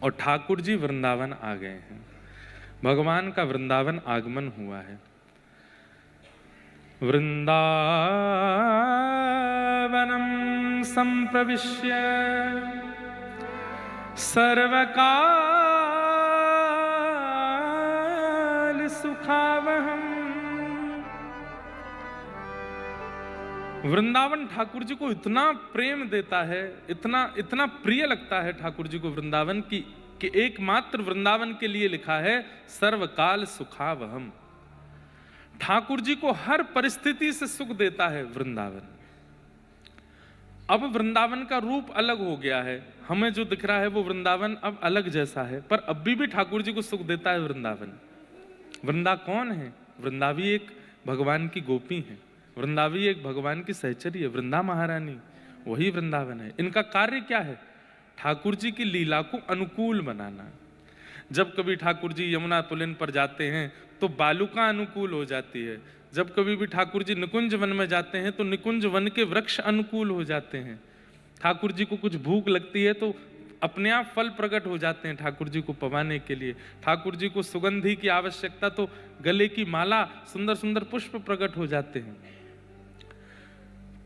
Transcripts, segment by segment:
और ठाकुर जी वृंदावन आ गए हैं। भगवान का वृंदावन आगमन हुआ है। वृंदावनम संप्रविश्य सर्वकाल सुखावहम। वृंदावन ठाकुर जी को इतना प्रेम देता है, इतना इतना प्रिय लगता है ठाकुर जी को वृंदावन की कि एकमात्र वृंदावन के लिए लिखा है सर्वकाल सुखावहम। ठाकुर जी को हर परिस्थिति से सुख देता है वृंदावन। अब वृंदावन का रूप अलग हो गया है, हमें जो दिख रहा है वो वृंदावन अब अलग जैसा है, पर अभी भी ठाकुर जी को सुख देता है वृंदावन। वृंदा कौन है? वृंदावी एक भगवान की गोपी है, वृंदावी एक भगवान की सहचरी है, वृंदा महारानी, वही वृंदावन है। इनका कार्य क्या है? ठाकुर जी की लीला को अनुकूल बनाना। जब कभी ठाकुर जी यमुना पुलिन पर जाते हैं तो बालुका अनुकूल हो जाती है। जब कभी भी ठाकुर जी निकुंज वन में जाते हैं तो निकुंज वन के वृक्ष अनुकूल हो जाते हैं। ठाकुर जी को कुछ भूख लगती है तो अपने आप फल प्रकट हो जाते हैं ठाकुर जी को पवाने के लिए। ठाकुर जी को सुगंधि की आवश्यकता तो गले की माला, सुंदर सुंदर पुष्प प्रकट हो जाते हैं।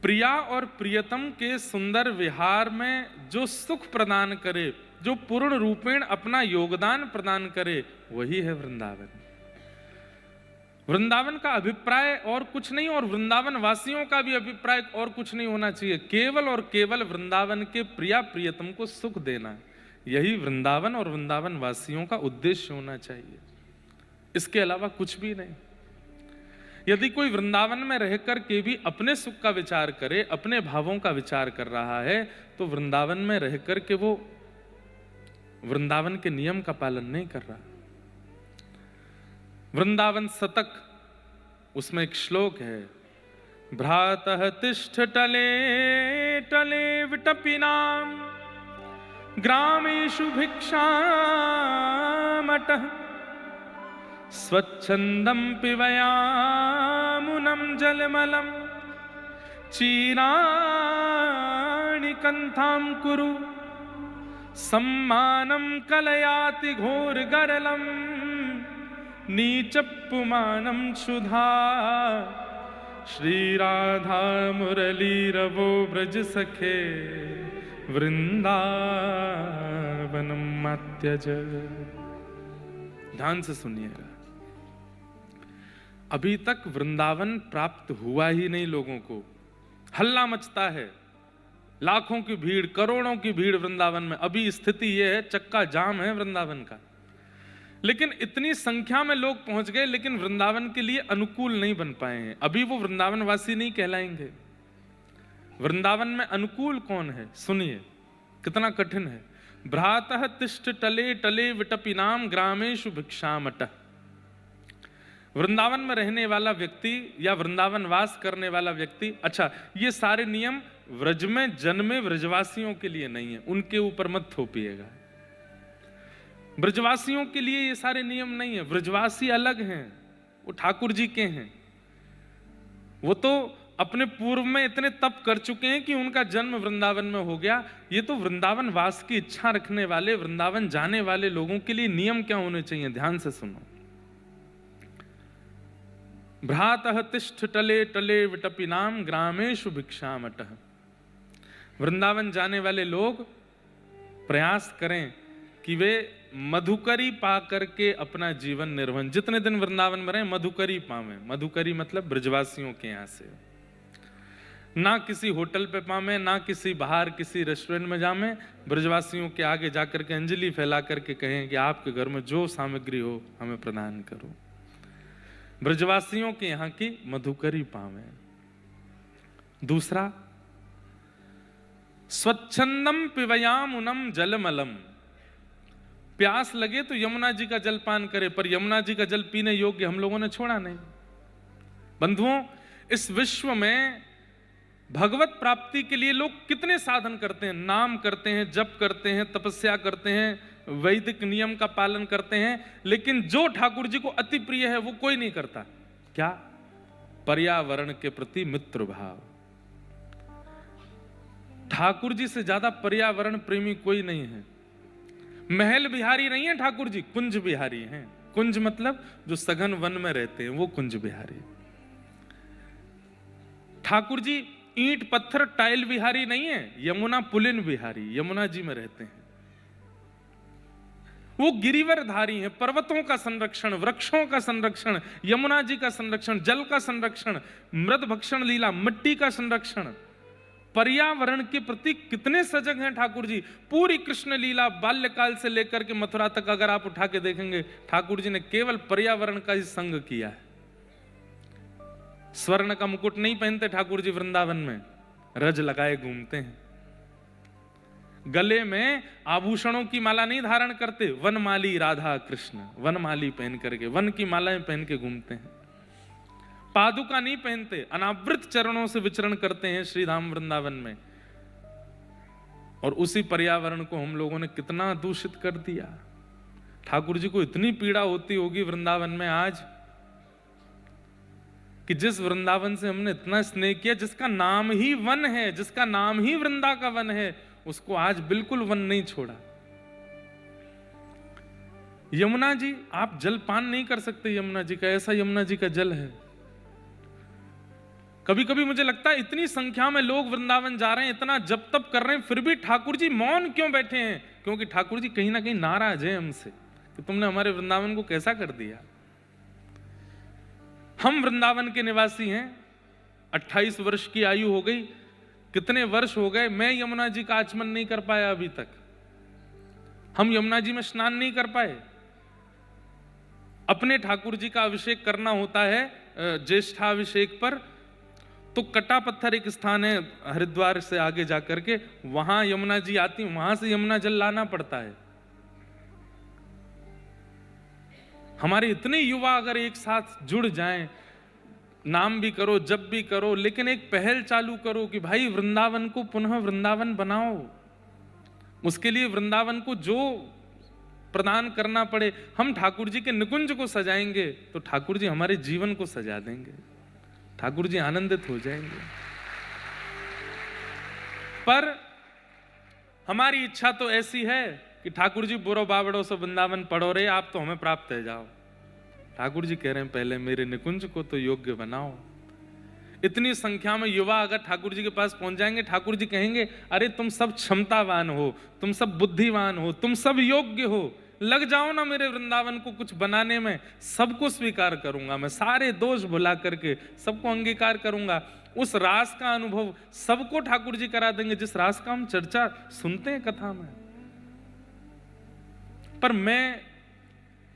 प्रिया और प्रियतम के सुंदर विहार में जो सुख प्रदान करे, जो पूर्ण रूपेण अपना योगदान प्रदान करे, वही है वृंदावन। वृंदावन का अभिप्राय और कुछ नहीं, और वृंदावन वासियों का भी अभिप्राय और कुछ नहीं होना चाहिए, केवल और केवल वृंदावन के प्रिया प्रियतम को सुख देना। यही वृंदावन और वृंदावन वासियों का उद्देश्य होना चाहिए, इसके अलावा कुछ भी नहीं। यदि कोई वृंदावन में रहकर के भी अपने सुख का विचार करे, अपने भावों का विचार कर रहा है, तो वृंदावन में रहकर के वो वृंदावन के नियम का पालन नहीं कर रहा। वृंदावन शतक, उसमें एक श्लोक है, भ्रातः तिष्ठ टले टले विटपिनाम ग्रामेषु भिक्षामटः स्वच्छंदम पिबयामुनम जलमलम चीराणि कंथाम कुरु सम्मानम कलयाति घोर गरलम नीचपुमानम क्षुधा श्री राधा मुरली रवो ब्रज सखे वृंदावनम मत्यज। ध्यान से सुनिएगा, अभी तक वृंदावन प्राप्त हुआ ही नहीं लोगों को। हल्ला मचता है, लाखों की भीड़, करोड़ों की भीड़ वृंदावन में। अभी स्थिति यह है, चक्का जाम है वृंदावन का। लेकिन इतनी संख्या में लोग पहुंच गए, लेकिन वृंदावन के लिए अनुकूल नहीं बन पाए हैं। अभी वो वृंदावन वासी नहीं कहलाएंगे। वृंदावन में अनुकूल कौन है? सुनिए कितना कठिन है। भ्रातः तिष्ठ टले टले विटपिनाम ग्रामेषु भिक्षामटः। वृंदावन में रहने वाला व्यक्ति या वृंदावन वास करने वाला व्यक्ति, अच्छा ये सारे नियम व्रज में जन्मे व्रजवासियों के लिए नहीं है, उनके ऊपर मत थोपिएगा। ब्रजवासियों के लिए ये सारे नियम नहीं है। ब्रजवासी अलग हैं, वो ठाकुर जी के हैं। वो तो अपने पूर्व में इतने तप कर चुके हैं कि उनका जन्म वृंदावन में हो गया। ये तो वृंदावन वास की इच्छा रखने वाले, वृंदावन जाने वाले लोगों के लिए नियम क्या होने चाहिए? ध्यान से सुनो। भ्रातः तिष्ठ टले टले विटपिनाम ग्रामेषु भिक्षामटः। वृंदावन जाने वाले लोग प्रयास करें कि वे मधुकरी पा करके अपना जीवन निर्वहन, जितने दिन वृंदावन में रहें मधुकरी पावें। मधुकरी मतलब ब्रजवासियों के यहां से, ना किसी होटल पे पावें, ना किसी बाहर किसी रेस्टोरेंट में जावें। ब्रजवासियों के आगे जाकर के अंजलि फैला करके कहें कि आपके घर में जो सामग्री हो हमें प्रदान करो। ब्रजवासियों के यहाँ की मधुकरी पावें। दूसरा, स्वच्छंदम पिबयामुनम जलमलम। प्यास लगे तो यमुना जी का जल पान करे, पर यमुना जी का जल पीने योग्य हम लोगों ने छोड़ा नहीं। बंधुओं, इस विश्व में भगवत प्राप्ति के लिए लोग कितने साधन करते हैं, नाम करते हैं, जप करते हैं, तपस्या करते हैं, वैदिक नियम का पालन करते हैं, लेकिन जो ठाकुर जी को अति प्रिय है वो कोई नहीं करता। क्या? पर्यावरण के प्रति मित्र भाव। ठाकुर जी से ज्यादा पर्यावरण प्रेमी कोई नहीं है। महल बिहारी नहीं है ठाकुर जी, कुंज बिहारी हैं। कुंज मतलब जो सघन वन में रहते हैं, वो कुंज बिहारी। ठाकुर जी ईंट पत्थर टाइल बिहारी नहीं है, यमुना पुलिन बिहारी, यमुना जी में रहते हैं। वो गिरिवर धारी हैं, पर्वतों का संरक्षण, वृक्षों का संरक्षण, यमुना जी का संरक्षण, जल का संरक्षण, मृद भक्षण लीला, मिट्टी का संरक्षण, पर्यावरण के प्रति कितने सजग हैं ठाकुर जी। पूरी कृष्ण लीला बाल्यकाल से लेकर के मथुरा तक अगर आप उठा के देखेंगे, ठाकुर जी ने केवल पर्यावरण का ही संग किया है। स्वर्ण का मुकुट नहीं पहनते ठाकुर जी वृंदावन में, रज लगाए घूमते हैं। गले में आभूषणों की माला नहीं धारण करते, वनमाली राधा कृष्ण वनमाली पहन करके, वन की मालाएं पहन के घूमते हैं। पादुका नहीं पहनते, अनावृत चरणों से विचरण करते हैं श्री धाम वृंदावन में। और उसी पर्यावरण को हम लोगों ने कितना दूषित कर दिया। ठाकुर जी को इतनी पीड़ा होती होगी वृंदावन में आज, कि जिस वृंदावन से हमने इतना स्नेह किया, जिसका नाम ही वन है, जिसका नाम ही वृंदा का वन है, उसको आज बिल्कुल वन नहीं छोड़ा। यमुना जी आप जल पान नहीं कर सकते, यमुना जी का ऐसा यमुना जी का जल है। कभी कभी मुझे लगता है इतनी संख्या में लोग वृंदावन जा रहे हैं, इतना जप तप कर रहे हैं, फिर भी ठाकुर जी मौन क्यों बैठे हैं? क्योंकि ठाकुर जी कहीं ना कहीं नाराज है हमसे कि तुमने हमारे वृंदावन को कैसा कर दिया। हम वृंदावन के निवासी हैं, 28 वर्ष की आयु हो गई, कितने वर्ष हो गए मैं यमुना जी का आचमन नहीं कर पाया अभी तक। हम यमुना जी में स्नान नहीं कर पाए। अपने ठाकुर जी का अभिषेक करना होता है ज्येष्ठाभिषेक पर, तो कटा पत्थर एक स्थान है हरिद्वार से आगे जाकर के, वहां यमुना जी आती, वहां से यमुना जल लाना पड़ता है। हमारे इतने युवा अगर एक साथ जुड़ जाएं, नाम भी करो जब भी करो, लेकिन एक पहल चालू करो कि भाई वृंदावन को पुनः वृंदावन बनाओ। उसके लिए वृंदावन को जो प्रदान करना पड़े, हम ठाकुर जी के निकुंज को सजाएंगे तो ठाकुर जी हमारे जीवन को सजा देंगे, ठाकुर जी आनंदित हो जाएंगे। पर हमारी इच्छा तो ऐसी है कि ठाकुर जी बुरो बावड़ों से वृंदावन पढ़ो रे, आप तो हमें प्राप्त है जाओ। ठाकुर जी कह रहे हैं पहले मेरे निकुंज को तो योग्य बनाओ। इतनी संख्या में युवा अगर ठाकुर जी के पास पहुंच जाएंगे, ठाकुर जी कहेंगे अरे तुम सब क्षमतावान हो, तुम सब बुद्धिवान हो, तुम सब योग्य हो, लग जाओ ना मेरे वृंदावन को कुछ बनाने में, सबको स्वीकार करूंगा मैं, सारे दोष भुला करके सबको अंगीकार करूंगा। उस रास का अनुभव सबको ठाकुर जी करा देंगे, जिस रास का हम चर्चा सुनते हैं कथा में। पर मैं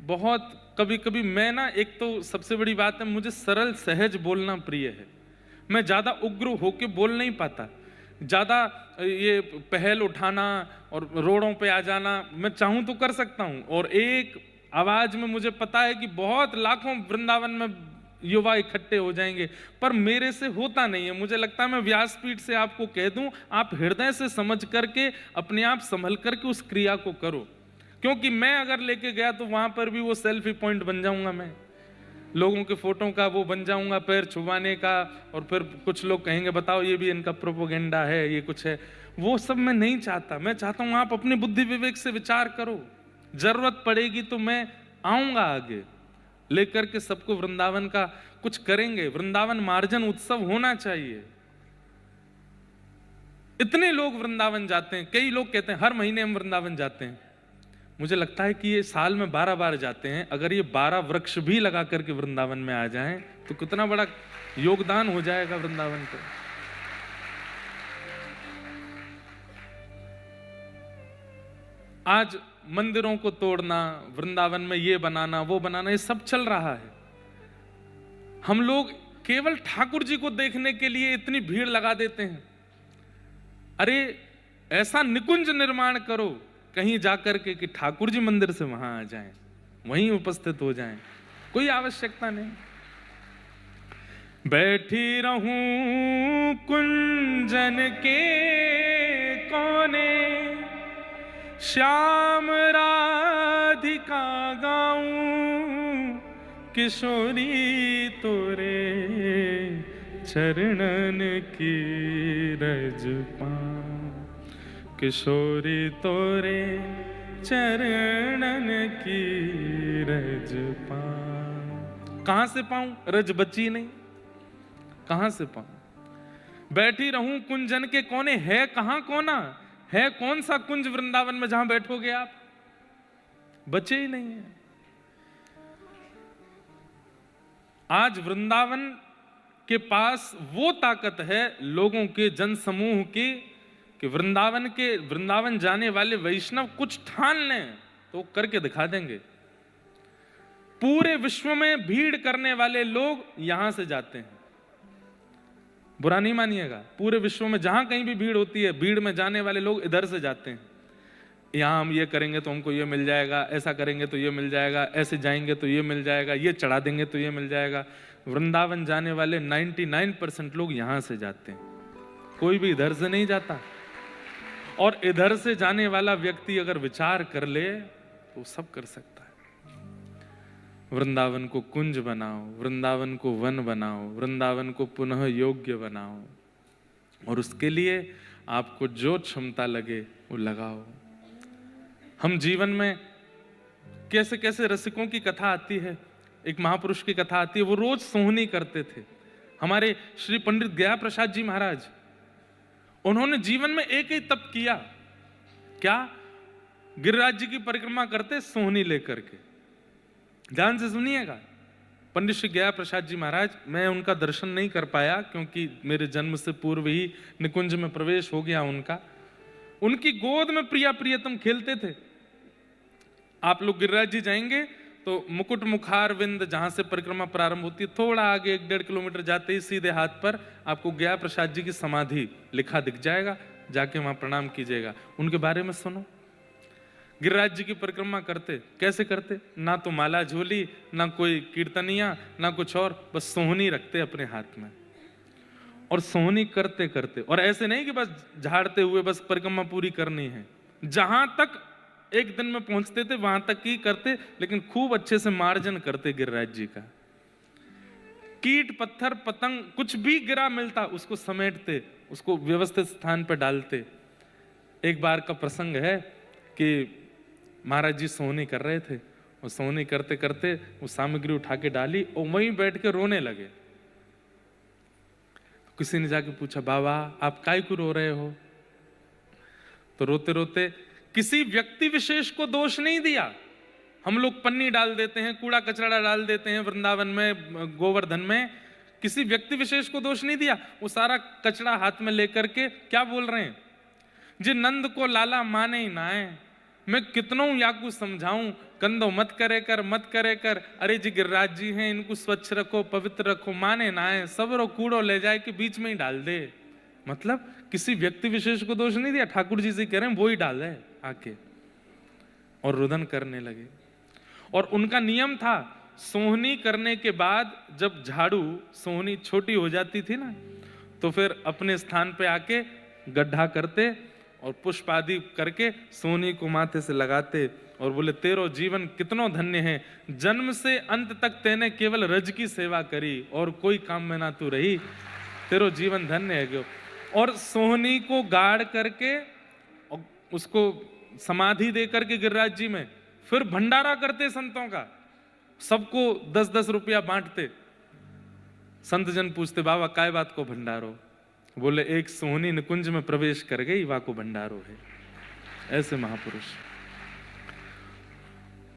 बहुत कभी कभी मैं ना, एक तो सबसे बड़ी बात है मुझे सरल सहज बोलना प्रिय है। मैं ज्यादा उग्र होके बोल नहीं पाता, ज्यादा ये पहल उठाना और रोडों पे आ जाना मैं चाहूं तो कर सकता हूं, और एक आवाज में मुझे पता है कि बहुत लाखों वृंदावन में युवा इकट्ठे हो जाएंगे, पर मेरे से होता नहीं है। मुझे लगता है मैं व्यासपीठ से आपको कह दूं, आप हृदय से समझ करके अपने आप संभल करके उस क्रिया को करो, क्योंकि मैं अगर लेके गया तो वहां पर भी वो सेल्फी पॉइंट बन जाऊंगा, मैं लोगों के फोटो का वो बन जाऊंगा, पैर छुपाने का, और फिर कुछ लोग कहेंगे बताओ ये भी इनका प्रोपोगेंडा है, ये कुछ है। वो सब मैं नहीं चाहता। मैं चाहता हूं आप अपने बुद्धि विवेक से विचार करो, जरूरत पड़ेगी तो मैं आऊंगा आगे लेकर के सबको वृंदावन का कुछ करेंगे। वृंदावन मार्जन उत्सव होना चाहिए। इतने लोग वृंदावन जाते हैं, कई लोग कहते हैं हर महीने हम वृंदावन जाते हैं। मुझे लगता है कि ये साल में 12 बार जाते हैं। अगर ये 12 वृक्ष भी लगा करके वृंदावन में आ जाएं तो कितना बड़ा योगदान हो जाएगा वृंदावन को। आज मंदिरों को तोड़ना, वृंदावन में ये बनाना वो बनाना, ये सब चल रहा है। हम लोग केवल ठाकुर जी को देखने के लिए इतनी भीड़ लगा देते हैं। अरे ऐसा निकुंज निर्माण करो कहीं जाकर के कि ठाकुर जी मंदिर से वहां आ जाएं, वहीं उपस्थित हो जाएं, कोई आवश्यकता नहीं। बैठी रहूं कुंजन के कोने, श्याम राधिका गाऊं, किशोरी तोरे चरणन की रज पाऊं, किशोरी तोरे चरणन की रज पाऊं। कहां से पाऊं? रज बची नहीं, कहां से पाऊं? बैठी रहूं कुंजन के कोने, है कहां कोना? है कौन सा कुंज वृंदावन में जहां बैठोगे आप? बचे ही नहीं है। आज वृंदावन के पास वो ताकत है लोगों के जनसमूह की कि वृंदावन जाने वाले वैष्णव कुछ ठान लें तो करके दिखा देंगे। पूरे विश्व में भीड़ करने वाले लोग यहां से जाते हैं, बुरा नहीं मानिएगा। पूरे विश्व में जहां कहीं भी भीड़ होती है, भीड़ में जाने वाले लोग इधर से जाते हैं। यहां हम ये करेंगे तो हमको ये मिल जाएगा, ऐसा करेंगे तो ये मिल जाएगा, ऐसे जाएंगे तो ये मिल जाएगा, ये चढ़ा देंगे तो ये मिल जाएगा। वृंदावन जाने वाले 99% लोग यहां से जाते हैं, कोई भी इधर से नहीं जाता। और इधर से जाने वाला व्यक्ति अगर विचार कर ले तो सब कर सकता है। वृंदावन को कुंज बनाओ, वृंदावन को वन बनाओ, वृंदावन को पुनः योग्य बनाओ, और उसके लिए आपको जो क्षमता लगे वो लगाओ। हम जीवन में कैसे कैसे रसिकों की कथा आती है। एक महापुरुष की कथा आती है, वो रोज सोहनी करते थे। हमारे श्री पंडित गया प्रसाद जी महाराज, उन्होंने जीवन में एक ही तप किया। क्या? गिरिराज जी की परिक्रमा करते सोहनी लेकर के। ध्यान से सुनिएगा। पंडित श्री गया प्रसाद जी महाराज, मैं उनका दर्शन नहीं कर पाया क्योंकि मेरे जन्म से पूर्व ही निकुंज में प्रवेश हो गया उनका। उनकी गोद में प्रिया प्रियतम खेलते थे। आप लोग गिरिराज जी जाएंगे तो मुकुट मुखार विंद जहां से परिक्रमा प्रारंभ होती है, थोड़ा आगे 1-1.5 किलोमीटर जाते ही सीधे हाथ पर आपको गया प्रसाद जी की समाधि लिखा दिख जाएगा, जाके वहां प्रणाम कीजिएगा। उनके बारे में सुनो। गिरिराज जी की परिक्रमा करते, कैसे करते? ना तो माला झोली, ना कोई कीर्तनिया, ना कुछ और, बस सोहनी रखते अपने हाथ में और सोहनी करते करते। और ऐसे नहीं कि बस झाड़ते हुए बस परिक्रमा पूरी करनी है, जहां तक एक दिन में पहुंचते थे वहां तक ही करते, लेकिन खूब अच्छे से मार्जन करते गिरिराज जी का। कीट पत्थर पतंग कुछ भी गिरा मिलता उसको समेटते, उसको व्यवस्थित स्थान पर डालते। एक बार का प्रसंग है कि महाराज जी सोहनी कर रहे थे, और सोहनी करते करते वो सामग्री उठा के डाली और वहीं बैठ के रोने लगे। किसी ने जाके पूछा, बाबा आप काहे को रो रहे हो? तो रोते रोते किसी व्यक्ति विशेष को दोष नहीं दिया। हम लोग पन्नी डाल देते हैं, कूड़ा कचरा डाल देते हैं वृंदावन में, गोवर्धन में, किसी व्यक्ति विशेष को दोष नहीं दिया। वो सारा कचरा हाथ में लेकर के क्या बोल रहे हैं, जे नंद को लाला माने ही ना है, मैं कितनों याकू समझाऊं, कंधो मत करे कर, मत करे कर। अरे जी गिरिराज जी हैं, इनको स्वच्छ रखो, पवित्र रखो, माने ना है, सबरो कूड़ो ले जाए के बीच में ही डाल दे। मतलब किसी व्यक्ति विशेष को दोष नहीं दिया, ठाकुर जी से कह रहे हैं वो ही डाल है आके, और रुदन करने लगे। और उनका नियम था, सोहनी करने के बाद जब झाड़ू सोहनी छोटी हो जाती थी ना, तो फिर अपने स्थान पे आके गड्ढा करते और पुष्प आदि करके सोहनी को माथे से लगाते और बोले, तेरो जीवन कितनो धन्य है, जन्म से अंत तक तेने केवल रज की सेवा करी और कोई काम में ना तू रही, तेरो जीवन धन्य है गयो। और सोहनी को गाड़ करके उसको समाधि दे करके गिरिराज जी में फिर भंडारा करते संतों का, सबको 10-10 रुपया बांटते। संत जन पूछते, बाबा काय बात को भंडारो? बोले, एक सोहनी निकुंज में प्रवेश कर गई, वा को भंडारो है। ऐसे महापुरुष।